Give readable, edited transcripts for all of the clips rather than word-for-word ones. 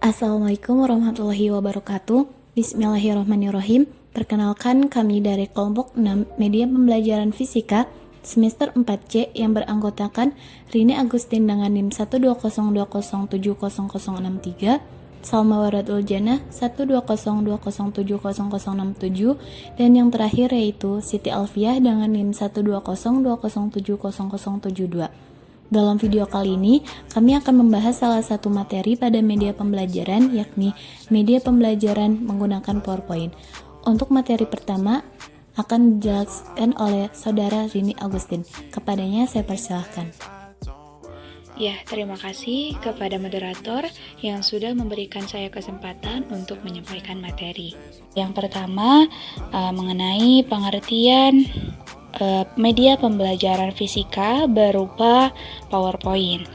Assalamualaikum warahmatullahi wabarakatuh. Bismillahirrahmanirrahim. Perkenalkan, kami dari kelompok 6 Media Pembelajaran Fisika semester 4C yang beranggotakan Rini Agustin dengan NIM 12020700063, Salma Waratul Jannah 12020700067, dan yang terakhir yaitu Siti Alfiah dengan NIM 12020700072. Dalam video kali ini, kami akan membahas salah satu materi pada media pembelajaran, yakni media pembelajaran menggunakan PowerPoint. Untuk materi pertama, akan dijelaskan oleh Saudara Rini Agustin. Kepadanya saya persilahkan. Ya, terima kasih kepada moderator yang sudah memberikan saya kesempatan untuk menyampaikan materi. Yang pertama, mengenai pengertian media pembelajaran fisika berupa PowerPoint.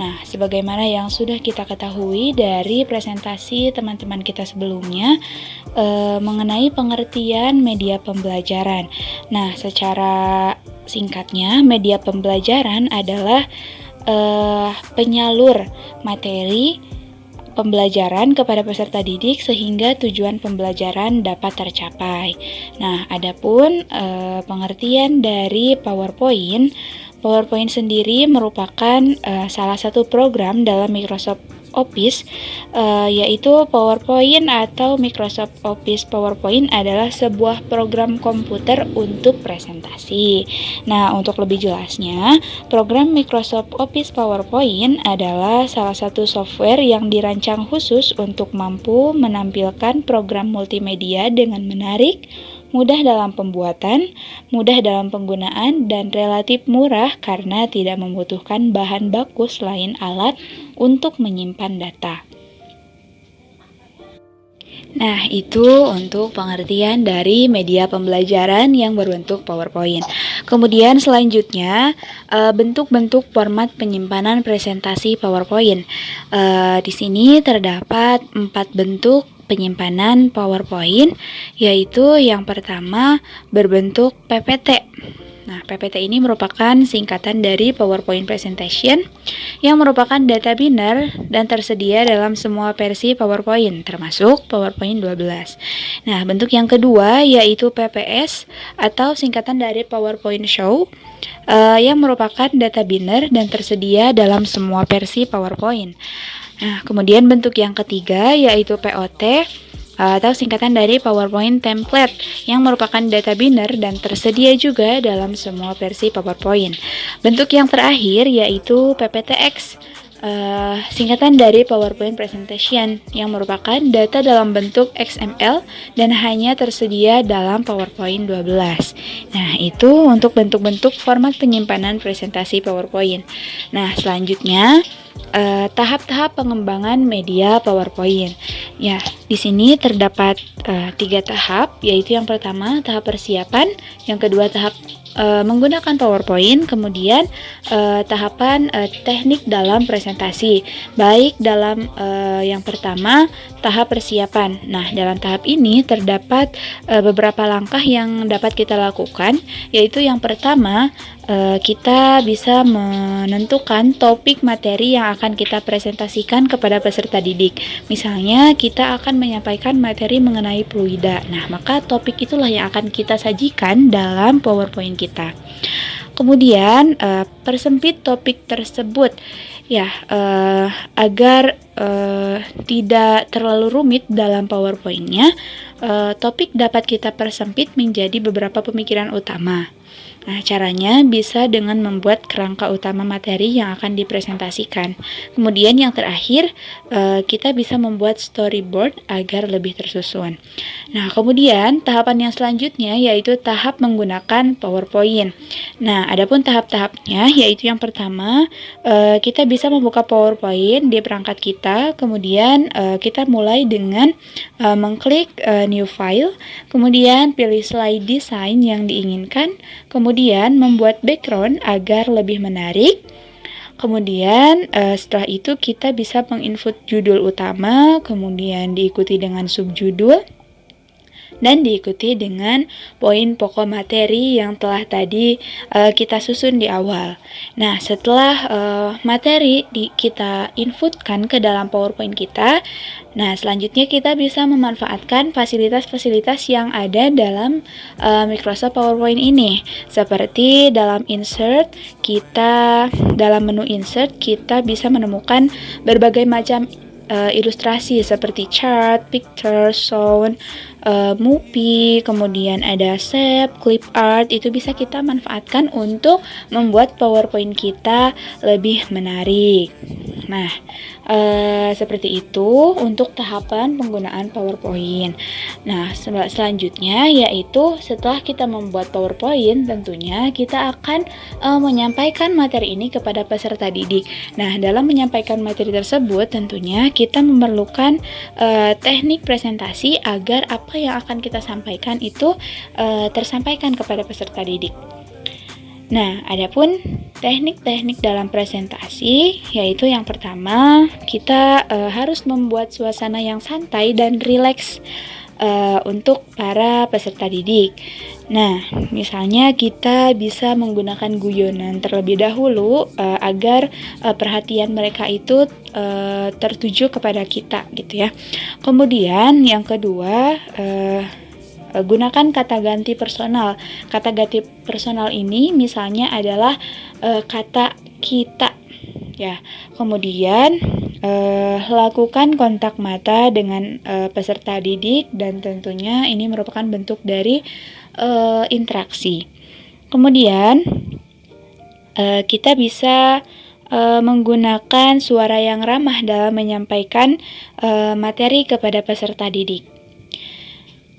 Nah, sebagaimana yang sudah kita ketahui dari presentasi teman-teman kita sebelumnya mengenai pengertian media pembelajaran. Nah, secara singkatnya, media pembelajaran adalah penyalur materi pembelajaran kepada peserta didik sehingga tujuan pembelajaran dapat tercapai. Nah, adapun pengertian dari PowerPoint sendiri merupakan salah satu program dalam Microsoft Office, yaitu PowerPoint atau Microsoft Office PowerPoint adalah sebuah program komputer untuk presentasi. Nah, untuk lebih jelasnya, program Microsoft Office PowerPoint adalah salah satu software yang dirancang khusus untuk mampu menampilkan program multimedia dengan menarik, mudah dalam pembuatan, mudah dalam penggunaan, dan relatif murah karena tidak membutuhkan bahan baku selain alat untuk menyimpan data. Nah, itu untuk pengertian dari media pembelajaran yang berbentuk PowerPoint. Kemudian selanjutnya, bentuk-bentuk format penyimpanan presentasi PowerPoint. Di sini terdapat 4 bentuk penyimpanan PowerPoint, yaitu yang pertama berbentuk PPT. Nah, PPT ini merupakan singkatan dari PowerPoint Presentation yang merupakan data biner dan tersedia dalam semua versi PowerPoint, termasuk PowerPoint 12. Nah, bentuk yang kedua yaitu PPS atau singkatan dari PowerPoint Show yang merupakan data biner dan tersedia dalam semua versi PowerPoint. Nah, kemudian bentuk yang ketiga yaitu POT atau singkatan dari PowerPoint Template yang merupakan data biner dan tersedia juga dalam semua versi PowerPoint. Bentuk yang terakhir yaitu PPTX, singkatan dari PowerPoint Presentation yang merupakan data dalam bentuk XML dan hanya tersedia dalam PowerPoint 12. Nah, itu untuk bentuk-bentuk format penyimpanan presentasi PowerPoint. Nah, selanjutnya tahap-tahap pengembangan media PowerPoint. Ya, di sini terdapat 3 tahap, yaitu yang pertama tahap persiapan, yang kedua tahap menggunakan PowerPoint, kemudian tahapan teknik dalam presentasi. Baik dalam yang pertama tahap persiapan. Nah, dalam tahap ini terdapat beberapa langkah yang dapat kita lakukan, yaitu yang pertama kita bisa menentukan topik materi yang akan kita presentasikan kepada peserta didik. Misalnya, kita akan menyampaikan materi mengenai fluida. Nah, maka topik itulah yang akan kita sajikan dalam PowerPoint kita. Kemudian, persempit topik tersebut ya agar tidak terlalu rumit dalam PowerPoint-nya. Topik dapat kita persempit menjadi beberapa pemikiran utama. Nah, caranya bisa dengan membuat kerangka utama materi yang akan dipresentasikan. Kemudian yang terakhir, kita bisa membuat storyboard agar lebih tersusun. Nah, kemudian tahapan yang selanjutnya yaitu tahap menggunakan PowerPoint. Nah, adapun tahap-tahapnya yaitu yang pertama, kita bisa membuka PowerPoint di perangkat kita. Kemudian kita mulai dengan mengklik new file, kemudian pilih slide design yang diinginkan, kemudian membuat background agar lebih menarik. Kemudian setelah itu kita bisa menginput judul utama, kemudian diikuti dengan subjudul, dan diikuti dengan poin pokok materi yang telah tadi kita susun di awal. Nah, setelah materi kita inputkan ke dalam PowerPoint kita, nah selanjutnya kita bisa memanfaatkan fasilitas-fasilitas yang ada dalam Microsoft PowerPoint ini. Seperti dalam dalam menu insert kita bisa menemukan berbagai macam ilustrasi seperti chart, picture, sound, movie, kemudian ada shape, clip art. Itu bisa kita manfaatkan untuk membuat PowerPoint kita lebih menarik. Nah, seperti itu untuk tahapan penggunaan PowerPoint. Nah, selanjutnya yaitu setelah kita membuat PowerPoint, tentunya kita akan menyampaikan materi ini kepada peserta didik. Nah, dalam menyampaikan materi tersebut, tentunya kita memerlukan teknik presentasi agar apa yang akan kita sampaikan itu tersampaikan kepada peserta didik. Nah, adapun teknik-teknik dalam presentasi, yaitu yang pertama, kita harus membuat suasana yang santai dan rileks untuk para peserta didik. Nah, misalnya kita bisa menggunakan guyonan terlebih dahulu agar perhatian mereka itu tertuju kepada kita, gitu ya. Kemudian yang kedua, gunakan kata ganti personal. Kata ganti personal ini misalnya adalah kata kita, ya. Kemudian lakukan kontak mata dengan peserta didik, dan tentunya ini merupakan bentuk dari interaksi. Kemudian kita bisa menggunakan suara yang ramah dalam menyampaikan materi kepada peserta didik.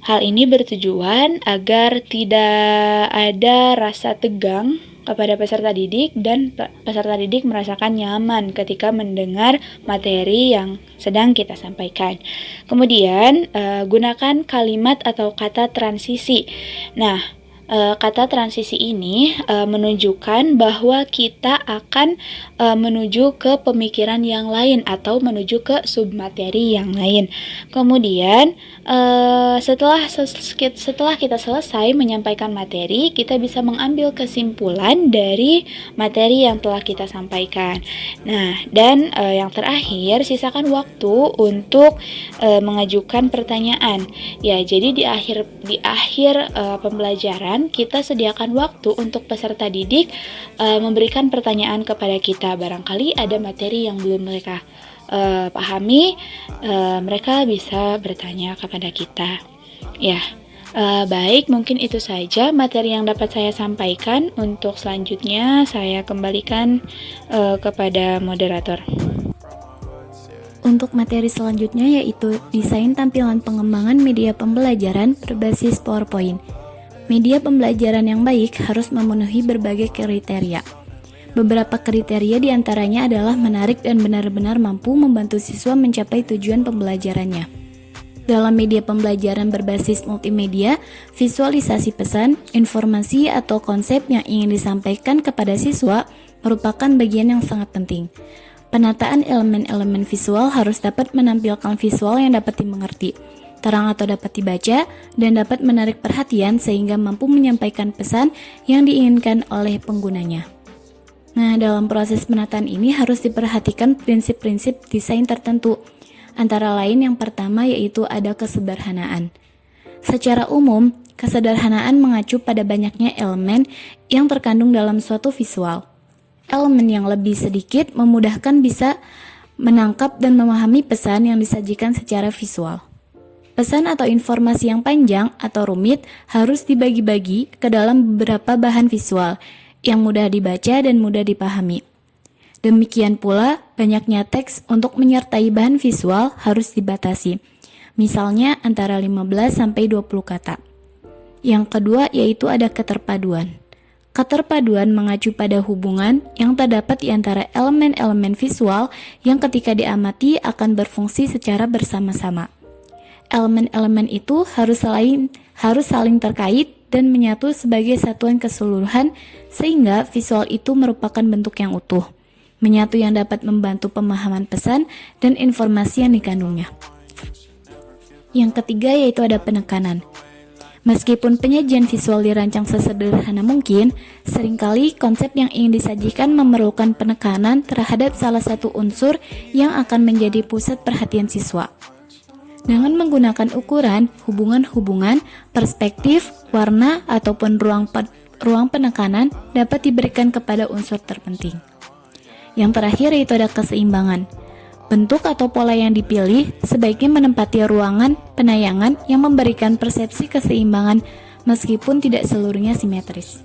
Hal ini bertujuan agar tidak ada rasa tegang kepada peserta didik dan peserta didik merasakan nyaman ketika mendengar materi yang sedang kita sampaikan. Kemudian, gunakan kalimat atau kata transisi. Nah, kata transisi ini menunjukkan bahwa kita akan menuju ke pemikiran yang lain atau menuju ke submateri yang lain. Kemudian setelah kita selesai menyampaikan materi, kita bisa mengambil kesimpulan dari materi yang telah kita sampaikan. Nah, dan yang terakhir, sisakan waktu untuk mengajukan pertanyaan. Ya, jadi di akhir pembelajaran kita sediakan waktu untuk peserta didik memberikan pertanyaan kepada kita. Barangkali ada materi yang belum mereka pahami, mereka bisa bertanya kepada kita. Ya, baik, mungkin itu saja materi yang dapat saya sampaikan. Untuk selanjutnya saya kembalikan kepada moderator. Untuk materi selanjutnya yaitu desain tampilan pengembangan media pembelajaran berbasis PowerPoint. Media pembelajaran yang baik harus memenuhi berbagai kriteria. Beberapa kriteria diantaranya adalah menarik dan benar-benar mampu membantu siswa mencapai tujuan pembelajarannya. Dalam media pembelajaran berbasis multimedia, visualisasi pesan, informasi, atau konsep yang ingin disampaikan kepada siswa merupakan bagian yang sangat penting. Penataan elemen-elemen visual harus dapat menampilkan visual yang dapat dimengerti, terang atau dapat dibaca, dan dapat menarik perhatian sehingga mampu menyampaikan pesan yang diinginkan oleh penggunanya. Nah, dalam proses penataan ini harus diperhatikan prinsip-prinsip desain tertentu. Antara lain yang pertama yaitu ada kesederhanaan. Secara umum, kesederhanaan mengacu pada banyaknya elemen yang terkandung dalam suatu visual. Elemen yang lebih sedikit memudahkan bisa menangkap dan memahami pesan yang disajikan secara visual. Pesan atau informasi yang panjang atau rumit harus dibagi-bagi ke dalam beberapa bahan visual yang mudah dibaca dan mudah dipahami. Demikian pula, banyaknya teks untuk menyertai bahan visual harus dibatasi, misalnya antara 15-20 kata. Yang kedua yaitu ada keterpaduan. Keterpaduan mengacu pada hubungan yang terdapat di antara elemen-elemen visual yang ketika diamati akan berfungsi secara bersama-sama. Elemen-elemen itu harus saling terkait dan menyatu sebagai satuan keseluruhan sehingga visual itu merupakan bentuk yang utuh, menyatu yang dapat membantu pemahaman pesan dan informasi yang dikandungnya. Yang ketiga yaitu ada penekanan. Meskipun penyajian visual dirancang sesederhana mungkin, seringkali konsep yang ingin disajikan memerlukan penekanan terhadap salah satu unsur yang akan menjadi pusat perhatian siswa. Dengan menggunakan ukuran, hubungan-hubungan, perspektif, warna, ataupun ruang penekanan dapat diberikan kepada unsur terpenting. Yang terakhir yaitu ada keseimbangan. Bentuk atau pola yang dipilih sebaiknya menempati ruangan penayangan yang memberikan persepsi keseimbangan meskipun tidak seluruhnya simetris.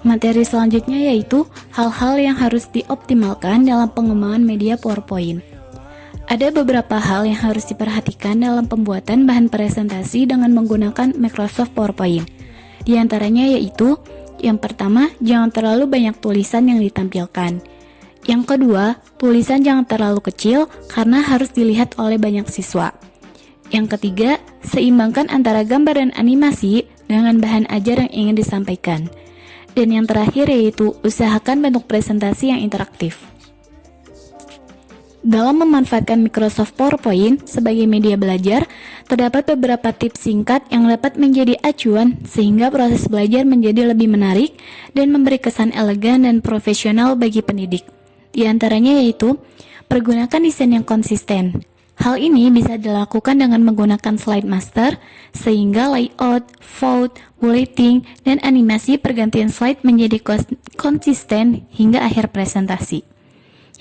Materi selanjutnya yaitu hal-hal yang harus dioptimalkan dalam pengembangan media PowerPoint. Ada beberapa hal yang harus diperhatikan dalam pembuatan bahan presentasi dengan menggunakan Microsoft PowerPoint. Di antaranya yaitu, yang pertama, jangan terlalu banyak tulisan yang ditampilkan. Yang kedua, tulisan jangan terlalu kecil karena harus dilihat oleh banyak siswa. Yang ketiga, seimbangkan antara gambar dan animasi dengan bahan ajar yang ingin disampaikan. Dan yang terakhir yaitu, usahakan bentuk presentasi yang interaktif. Dalam memanfaatkan Microsoft PowerPoint sebagai media belajar, terdapat beberapa tips singkat yang dapat menjadi acuan sehingga proses belajar menjadi lebih menarik dan memberi kesan elegan dan profesional bagi pendidik. Di antaranya yaitu, pergunakan desain yang konsisten. Hal ini bisa dilakukan dengan menggunakan slide master, sehingga layout, font, bulleting, dan animasi pergantian slide menjadi konsisten hingga akhir presentasi.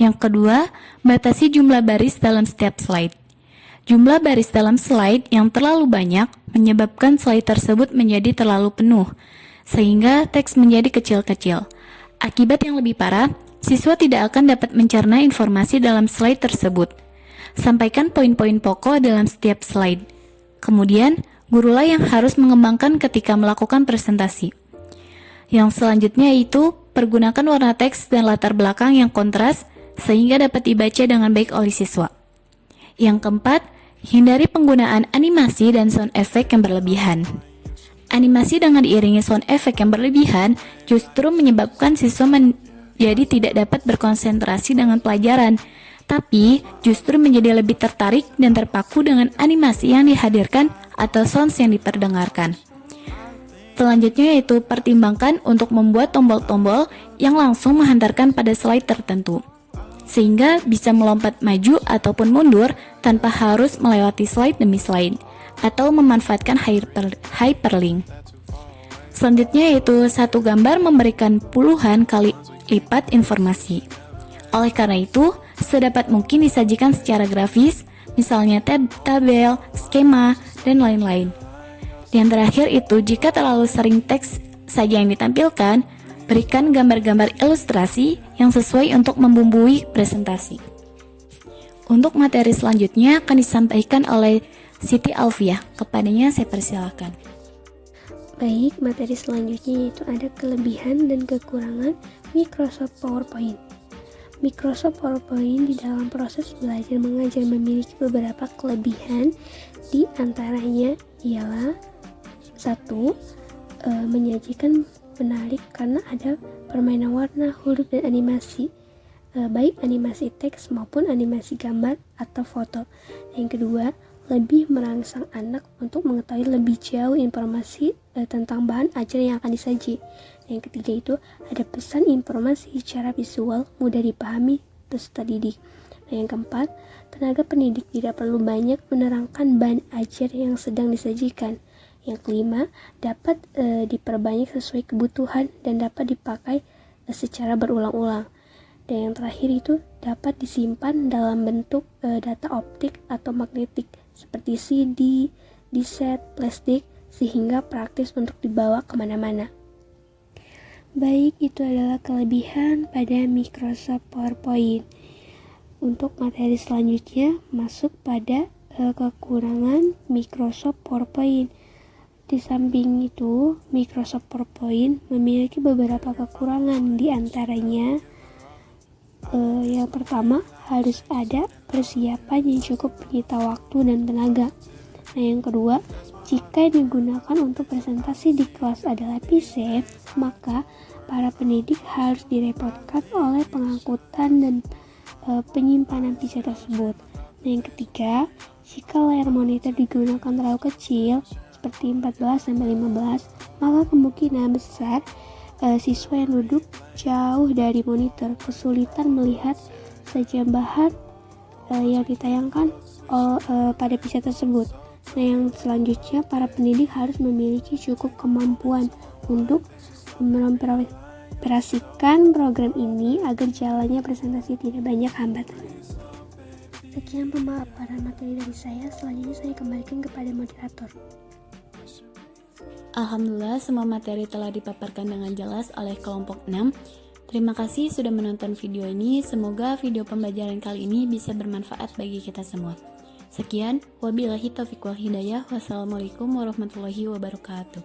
Yang kedua, batasi jumlah baris dalam setiap slide. Jumlah baris dalam slide yang terlalu banyak menyebabkan slide tersebut menjadi terlalu penuh, sehingga teks menjadi kecil-kecil. Akibat yang lebih parah, siswa tidak akan dapat mencerna informasi dalam slide tersebut. Sampaikan poin-poin pokok dalam setiap slide. Kemudian, gurulah yang harus mengembangkan ketika melakukan presentasi. Yang selanjutnya yaitu, pergunakan warna teks dan latar belakang yang kontras sehingga dapat dibaca dengan baik oleh siswa. Yang keempat, hindari penggunaan animasi dan sound effect yang berlebihan. Animasi dengan diiringi sound effect yang berlebihan justru menyebabkan siswa jadi tidak dapat berkonsentrasi dengan pelajaran, tapi justru menjadi lebih tertarik dan terpaku dengan animasi yang dihadirkan atau sounds yang diperdengarkan. Selanjutnya yaitu pertimbangkan untuk membuat tombol-tombol yang langsung menghantarkan pada slide tertentu, sehingga bisa melompat maju ataupun mundur tanpa harus melewati slide demi slide, atau memanfaatkan hyperlink. Selanjutnya yaitu satu gambar memberikan puluhan kali lipat informasi. Oleh karena itu, sedapat mungkin disajikan secara grafis, misalnya tabel, skema, dan lain-lain. Dan terakhir itu, jika terlalu sering teks saja yang ditampilkan, berikan gambar-gambar ilustrasi yang sesuai untuk membumbui presentasi. Untuk materi selanjutnya akan disampaikan oleh Siti Alfiah. Kepadanya saya persilakan. Baik, materi selanjutnya yaitu ada kelebihan dan kekurangan Microsoft PowerPoint. Microsoft PowerPoint di dalam proses belajar mengajar memiliki beberapa kelebihan, di antaranya ialah 1. Menyajikan menarik karena ada permainan warna, huruf, dan animasi, baik animasi teks maupun animasi gambar atau foto. Yang kedua, lebih merangsang anak untuk mengetahui lebih jauh informasi tentang bahan ajar yang akan disaji. Yang ketiga itu ada pesan informasi secara visual mudah dipahami peserta didik. Yang keempat, tenaga pendidik tidak perlu banyak menerangkan bahan ajar yang sedang disajikan. Yang kelima, dapat diperbanyak sesuai kebutuhan dan dapat dipakai secara berulang-ulang. Dan yang terakhir itu dapat disimpan dalam bentuk data optik atau magnetik seperti CD, diset, plastik, sehingga praktis untuk dibawa kemana-mana. Baik, itu adalah kelebihan pada Microsoft PowerPoint. Untuk materi selanjutnya masuk pada kekurangan Microsoft PowerPoint. Di samping itu, Microsoft PowerPoint memiliki beberapa kekurangan, di antaranya yang pertama, harus ada persiapan yang cukup menyita waktu dan tenaga. Nah, yang kedua, jika digunakan untuk presentasi di kelas adalah PC, maka para pendidik harus direpotkan oleh pengangkutan dan penyimpanan PC tersebut. Nah, yang ketiga, jika layar monitor digunakan terlalu kecil, seperti 14-15, maka kemungkinan besar siswa yang duduk jauh dari monitor kesulitan melihat sajian bahan yang ditayangkan pada pisa tersebut. Nah, yang selanjutnya para pendidik harus memiliki cukup kemampuan untuk mengoperasikan program ini agar jalannya presentasi tidak banyak hambatan. Sekian pemaparan materi dari saya, selanjutnya saya kembalikan kepada moderator. Alhamdulillah, semua materi telah dipaparkan dengan jelas oleh kelompok 6. Terima kasih sudah menonton video ini. Semoga video pembelajaran kali ini bisa bermanfaat bagi kita semua. Sekian, wabillahi taufiq wal hidayah. Wassalamualaikum warahmatullahi wabarakatuh.